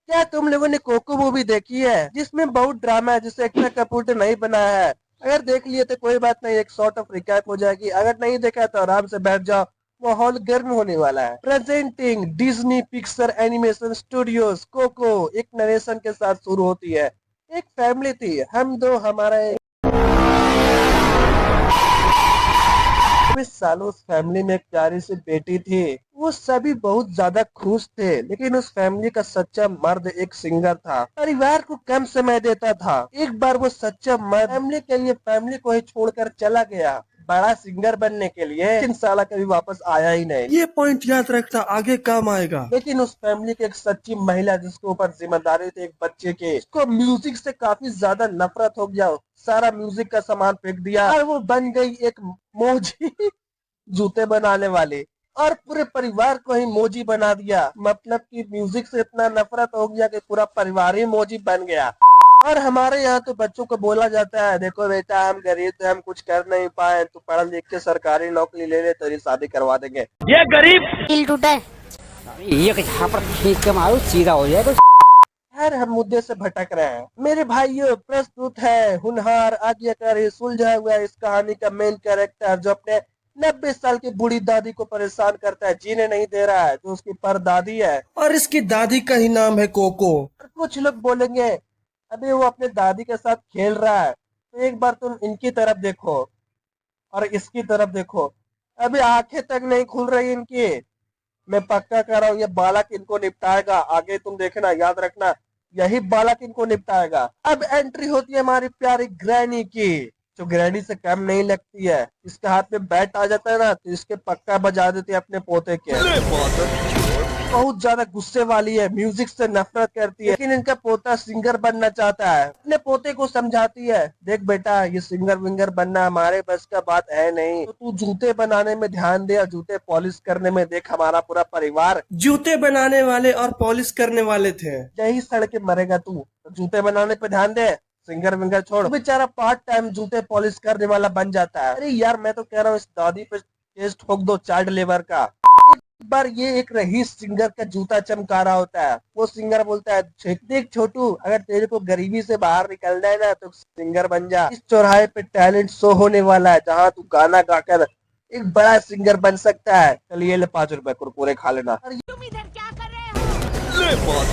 क्या तुम लोगों ने कोको मूवी देखी है जिसमें बहुत ड्रामा है जिसे एकता कपूर ने नहीं बनाया है? अगर देख लिए तो कोई बात नहीं, एक सॉर्ट ऑफ रिकैप हो जाएगी। अगर नहीं देखा तो आराम से बैठ जाओ, माहौल गर्म होने वाला है। Presenting Disney Pixar animation studios, Coco एक नरेशन के साथ शुरू होती है। एक फैमिली थी, हम दो हमारा एक। 20 सालों उस फैमिली में एक प्यारी सी बेटी थी। वो सभी बहुत ज्यादा खुश थे, लेकिन उस फैमिली का सच्चा मर्द एक सिंगर था, परिवार को कम समय देता था। एक बार वो सच्चा मर्द फैमिली के लिए फैमिली को ही छोड़कर चला गया, बड़ा सिंगर बनने के लिए। लेकिन साला कभी वापस आया ही नहीं। ये पॉइंट याद रखना, आगे काम आएगा। लेकिन उस फैमिली की एक सच्ची महिला जिसके ऊपर जिम्मेदारी थी एक बच्चे के, उसको म्यूजिक से काफी ज्यादा नफरत हो गया। सारा म्यूजिक का सामान फेंक दिया और वो बन गई एक मोजी जूते बनाने वाले, और पूरे परिवार को ही मोजी बना दिया। मतलब कि म्यूजिक से इतना नफरत हो गया कि पूरा परिवार ही मोजी बन गया। और हमारे यहाँ तो बच्चों को बोला जाता है, देखो बेटा हम गरीब थे, हम कुछ कर नहीं पाए, तू पढ़ लिख के सरकारी नौकरी ले ले, तेरी शादी करवा देंगे। ये गरीब दिल टूटा है। एक पर खींच के मारो सीधा हो जाएगा। खैर हम मुद्दे से भटक रहे हैं। मेरे भाइयों, प्रस्तुत है होनहार, आज्ञाकारी, सुलझा हुआ इस कहानी का मेन कैरेक्टर, जो अपने 90 साल की बूढ़ी दादी को परेशान करता है, जीने नहीं दे रहा है, जो उसकी परदादी है। और इसकी दादी का ही नाम है कोको। और कुछ लोग बोलेंगे अभी वो अपने दादी के साथ खेल रहा है, तो एक बार तुम इनकी तरफ देखो और इसकी तरफ देखो, अभी आंखें तक नहीं खुल रही इनकी। मैं पक्का कर रहा हूँ ये बालक इनको निपटाएगा, आगे तुम देखना, याद रखना, यही बालक इनको निपटाएगा। अब एंट्री होती है हमारी प्यारी ग्रैनी की, जो ग्रैनी से कम नहीं लगती है। इसके हाथ में बैट आ जाता है ना, तो इसके पक्का बजा देती है अपने पोते के। बहुत ज्यादा गुस्से वाली है, म्यूजिक से नफरत करती है, लेकिन इनका पोता सिंगर बनना चाहता है। अपने पोते को समझाती है, देख बेटा ये सिंगर विंगर बनना हमारे बस का बात है नहीं, तो तू जूते बनाने में ध्यान दे और जूते पॉलिश करने में। देख हमारा पूरा परिवार जूते बनाने वाले और पॉलिश करने वाले थे। यही सड़ के मरेगा तू, तो जूते बनाने पे ध्यान दे, सिंगर विंगर छोड़। तो बेचारा पार्ट टाइम जूते पॉलिश करने वाला बन जाता है। अरे यार मैं तो कह रहा हूँ इस दादी पे केस ठोक दो चाइल्ड लेबर का। एक बार ये एक रईस सिंगर का जूता चमका रहा होता है। वो सिंगर बोलता है, देख छोटू, अगर तेरे को गरीबी से बाहर निकलना है ना तो सिंगर बन जा। इस चौराहे पे टैलेंट शो होने वाला है, जहाँ तू गाना गाकर एक बड़ा सिंगर बन सकता है। चलिए ले 5 रुपए कुरकुरे खा लेना। तुम इधर क्या कर रहे हो?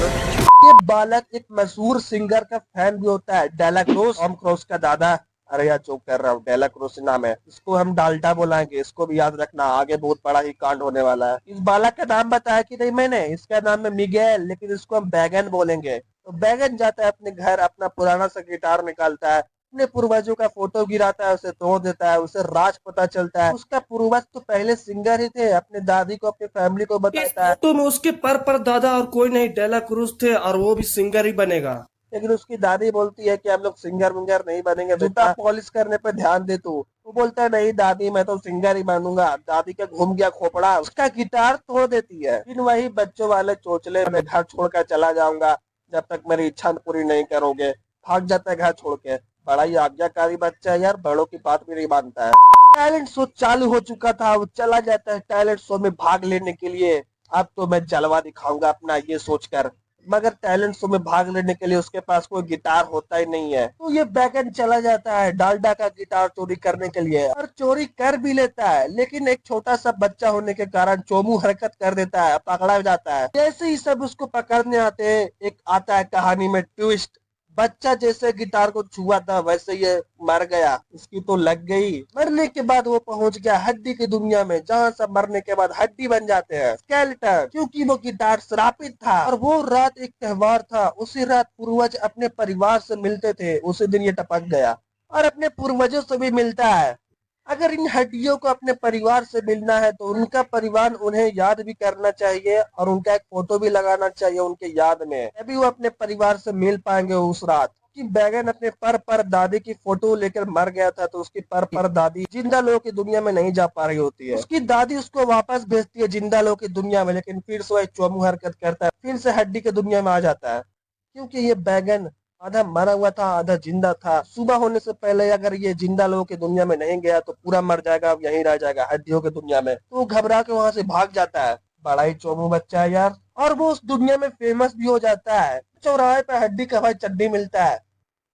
ये बालक एक मशहूर सिंगर का फैन भी होता है, डेला क्रूज, टॉम क्रूज का दादा। अरे यार जो कर रहा हूँ, डेला क्रूज नाम है। इसको हम डाल्टा बुलाएंगे, इसको भी याद रखना, आगे बहुत बड़ा ही कांड होने वाला है। इस बालक का नाम बताया कि नहीं मैंने, इसका नाम है मिगेल, लेकिन इसको हम बैगन बोलेंगे। तो बैगन जाता है अपने घर, अपना पुराना सा गिटार निकालता है, अपने पूर्वजों का फोटो गिराता है, उसे तोड़ देता है, उसे राज पता चलता है उसका पूर्वज तो पहले सिंगर ही थे। अपने दादी को, अपनी फैमिली को इस बताता है, फोटो में उसके पर दादा और कोई नहीं, डेला क्रूज थे और वो भी सिंगर ही बनेगा। लेकिन उसकी दादी बोलती है कि हम लोग सिंगर विंगर नहीं बनेंगे, जूता पॉलिश करने पे ध्यान दे तू। वो बोलता है नहीं दादी मैं तो सिंगर ही बनूंगा। दादी का घूम गया खोपड़ा, उसका गिटार तोड़ देती है। फिर वही बच्चों वाले चोचले, मैं घर छोड़कर चला जाऊंगा जब तक मेरी इच्छा पूरी नहीं करोगे। भाग जाता है घर छोड़ के। बड़ा ही आज्ञाकारी बच्चा है यार, बड़ों की बात भी नहीं मानता है। टैलेंट शो चालू हो चुका था, वो चला जाता है टैलेंट शो में भाग लेने के लिए। अब तो मैं जलवा दिखाऊंगा अपना, ये सोचकर। मगर टैलेंट शो में भाग लेने के लिए उसके पास कोई गिटार होता ही नहीं है। तो ये बैगन चला जाता है डालडा का गिटार चोरी करने के लिए, और चोरी कर भी लेता है। लेकिन एक छोटा सा बच्चा होने के कारण चोमू हरकत कर देता है, पकड़ा जाता है। जैसे ही सब उसको पकड़ने आते हैं, एक आता है कहानी में ट्विस्ट। बच्चा जैसे गिटार को छुआ था वैसे ये मर गया, इसकी तो लग गई। मरने के बाद वो पहुंच गया हड्डी की दुनिया में, जहाँ सब मरने के बाद हड्डी बन जाते हैं, स्केलेटन। क्योंकि वो गिटार श्रापित था और वो रात एक त्योहार था। उसी रात पूर्वज अपने परिवार से मिलते थे, उसी दिन ये टपक गया और अपने पूर्वजों से भी मिलता है। अगर इन हड्डियों को अपने परिवार से मिलना है तो उनका परिवार उन्हें याद भी करना चाहिए और उनका एक फोटो भी लगाना चाहिए उनके याद में, तभी वो अपने परिवार से मिल पाएंगे उस रात। कि बैगन अपने पर दादी की फोटो लेकर मर गया था, तो उसकी पर दादी जिंदा लोगों की दुनिया में नहीं जा पा रही होती है। उसकी दादी उसको वापस भेजती है जिंदा लोगों की दुनिया में, लेकिन फिर से वह चोमू हरकत करता है, फिर से हड्डी की दुनिया में आ जाता है। क्योंकि ये बैगन आधा मरा हुआ था आधा जिंदा था। सुबह होने से पहले अगर ये जिंदा लोगों की दुनिया में नहीं गया तो पूरा मर जाएगा, अब यहीं रह जाएगा हड्डियों की दुनिया में। तो घबरा के वहां से भाग जाता है। बड़ा ही चोमू बच्चा है यार, और वो उस दुनिया में फेमस भी हो जाता है। चौराहे पे हड्डी का भाई चड्डी मिलता है।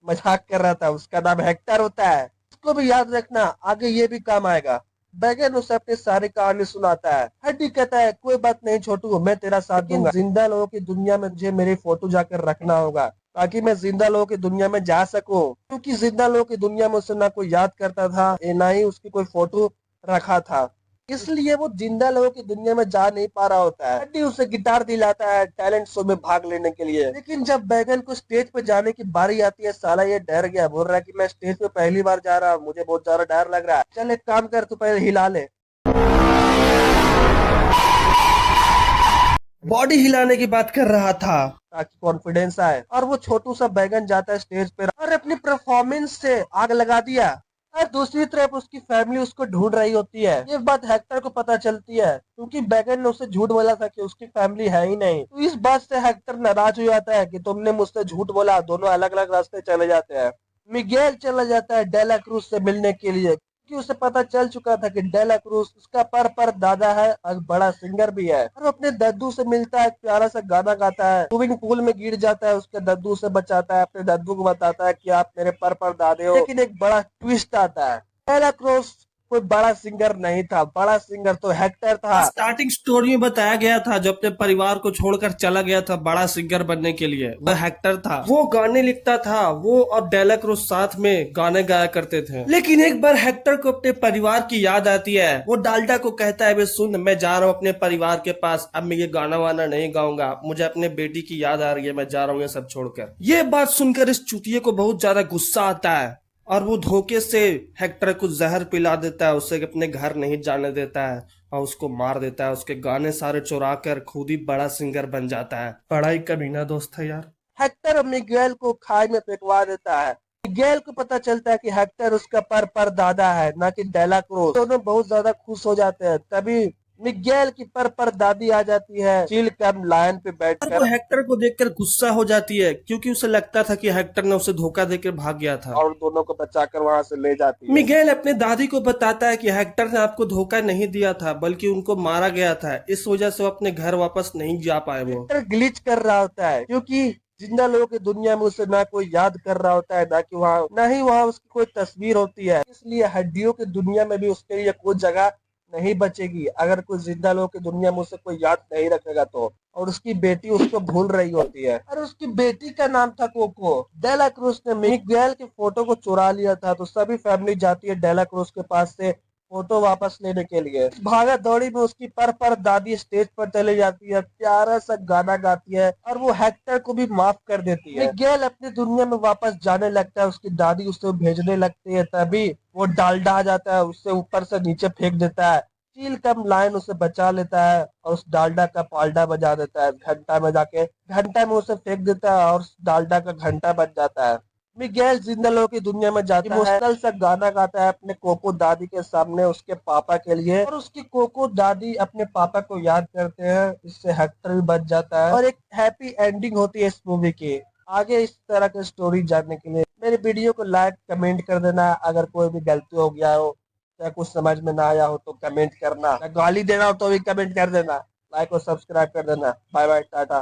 मजाक कर रहा था, उसका नाम हेक्टर होता है। उसको भी याद रखना, आगे ये भी काम आएगा। बैगन उसे अपनी सारी कहानी सुनाता है। हड्डी कहता है कोई बात नहीं छोटू, मैं तेरा साथ दूंगा। जिंदा लोगों की दुनिया में मुझे मेरी फोटो जाकर रखना होगा, ताकि मैं जिंदा लोगों की दुनिया में जा सकूं। क्योंकि जिंदा लोगों की दुनिया में उसे ना कोई याद करता था, ना ही उसकी कोई फोटो रखा था, इसलिए वो जिंदा लोगों की दुनिया में जा नहीं पा रहा होता है। हड्डी उसे गिटार दिलाता है टैलेंट शो में भाग लेने के लिए। लेकिन जब बैगन को स्टेज पे जाने की बारी आती है, साला ये डर गया। बोल रहा है कि मैं स्टेज पे पहली बार जा रहा हूँ, मुझे बहुत ज्यादा डर लग रहा है। चल एक काम कर, तू पहले हिला ले। बॉडी हिलाने की बात कर रहा था ताकि कॉन्फिडेंस आए। और वो छोटू सा बैगन जाता है स्टेज पे और अपनी परफॉर्मेंस से आग लगा दिया। और दूसरी तरफ उसकी फैमिली उसको ढूंढ रही होती है। ये बात हेक्टर को पता चलती है, क्योंकि बैगन ने उसे झूठ बोला था कि उसकी फैमिली है ही नहीं। तो इस बात से हेक्टर नाराज हो जाता है कि तुमने मुझसे झूठ बोला। दोनों अलग अलग रास्ते चले जाते हैं। मिगेल चला जाता है डेला क्रूज से मिलने के लिए, क्योंकि उसे पता चल चुका था कि डेला क्रूज उसका पर दादा है और बड़ा सिंगर भी है। और अपने दद्दू से मिलता है, प्यारा सा गाना गाता है। स्विमिंग पूल में गिर जाता है, उसके दद्दू से बचाता है। अपने दद्दू को बताता है कि आप मेरे पर दादे हो। लेकिन एक बड़ा ट्विस्ट आता है, डेला क्रूज कोई बड़ा सिंगर नहीं था, बड़ा सिंगर तो हेक्टर था। स्टार्टिंग स्टोरी में बताया गया था, जो अपने परिवार को छोड़कर चला गया था बड़ा सिंगर बनने के लिए, वह हेक्टर था। वो गाने लिखता था, वो और डेला क्रूज साथ में गाने गाया करते थे। लेकिन एक बार हेक्टर को अपने परिवार की याद आती है। वो डाल्डा को कहता है, वे सुन, मैं जा रहा हूँ अपने परिवार के पास, अब मैं ये गाना वाना नहीं गाऊंगा, मुझे अपने बेटी की याद आ रही है, मैं जा रहा हूँ ये सब छोड़कर। ये बात सुनकर इस चूतिये को बहुत ज्यादा गुस्सा आता है और वो धोखे से हेक्टर को जहर पिला देता है, उसे अपने घर नहीं जाने देता है और उसको मार देता है। उसके गाने सारे चुरा कर खुद ही बड़ा सिंगर बन जाता है। बड़ा ही कमीना दोस्त है यार। हेक्टर मिगेल को खाई में फेंकवा देता है। मिगेल को पता चलता है कि हेक्टर उसका पर दादा है, ना कि डेला क्रूज। दोनों बहुत ज्यादा खुश हो जाते हैं। तभी मिगेल की पर दादी आ जाती है, चील कम लायन पे और बैठकर। वो हेक्टर को देखकर गुस्सा हो जाती है, क्योंकि उसे लगता था कि हेक्टर ने उसे धोखा देकर भाग गया था। और दोनों को बचाकर वहां से ले जाती है। मिगेल अपने दादी को बताता है कि हेक्टर ने आपको धोखा नहीं दिया था, बल्कि उनको मारा गया था, इस वजह से वो अपने घर वापस नहीं जा पाए। वो हेक्टर ग्लिच कर रहा होता है, क्योंकि जिंदा लोगों की दुनिया में उसे ना कोई याद कर रहा होता है, ना ही वहाँ उसकी कोई तस्वीर होती है। इसलिए हड्डियों की दुनिया में भी उसके लिए कोई जगह नहीं बचेगी, अगर कोई जिंदा लोगों की दुनिया में उसे कोई याद नहीं रखेगा तो। और उसकी बेटी उसको भूल रही होती है, और उसकी बेटी का नाम था कोको। डेला क्रूज ने मिगेल की फोटो को चुरा लिया था, तो सभी फैमिली जाती है डेला क्रूज के पास से फोटो वापस लेने के लिए। भागा दौड़ी में उसकी पर दादी स्टेज पर चली जाती है, प्यारा सा गाना गाती है और वो हेक्टर को भी माफ कर देती है। मिगेल अपनी दुनिया में वापस जाने लगता है, उसकी दादी उसे भेजने लगती है। तभी वो डाल्डा आ जाता है, उससे ऊपर से नीचे फेंक देता है। चील कम लायन उसे बचा लेता है और उस डाल्डा का पाल्डा बजा देता है। घंटा में जाके घंटा में उसे फेंक देता है और उस डाल्डा का घंटा बन जाता है। मिगेल जिंदा लोगों की दुनिया में जाता है, इमोशनल सा गाना गाता है अपने कोको दादी के सामने उसके पापा के लिए। और उसकी कोको दादी अपने पापा को याद करते हैं, इससे हेक्टर भी बच जाता है और एक हैप्पी एंडिंग होती है इस मूवी की। आगे इस तरह की स्टोरी जानने के लिए मेरे वीडियो को लाइक कमेंट कर देना। अगर कोई भी गलती हो गया हो या कुछ समझ में ना आया हो तो कमेंट करना, गाली देना हो तो भी कमेंट कर देना, लाइक और सब्सक्राइब कर देना। Bye bye, Tata.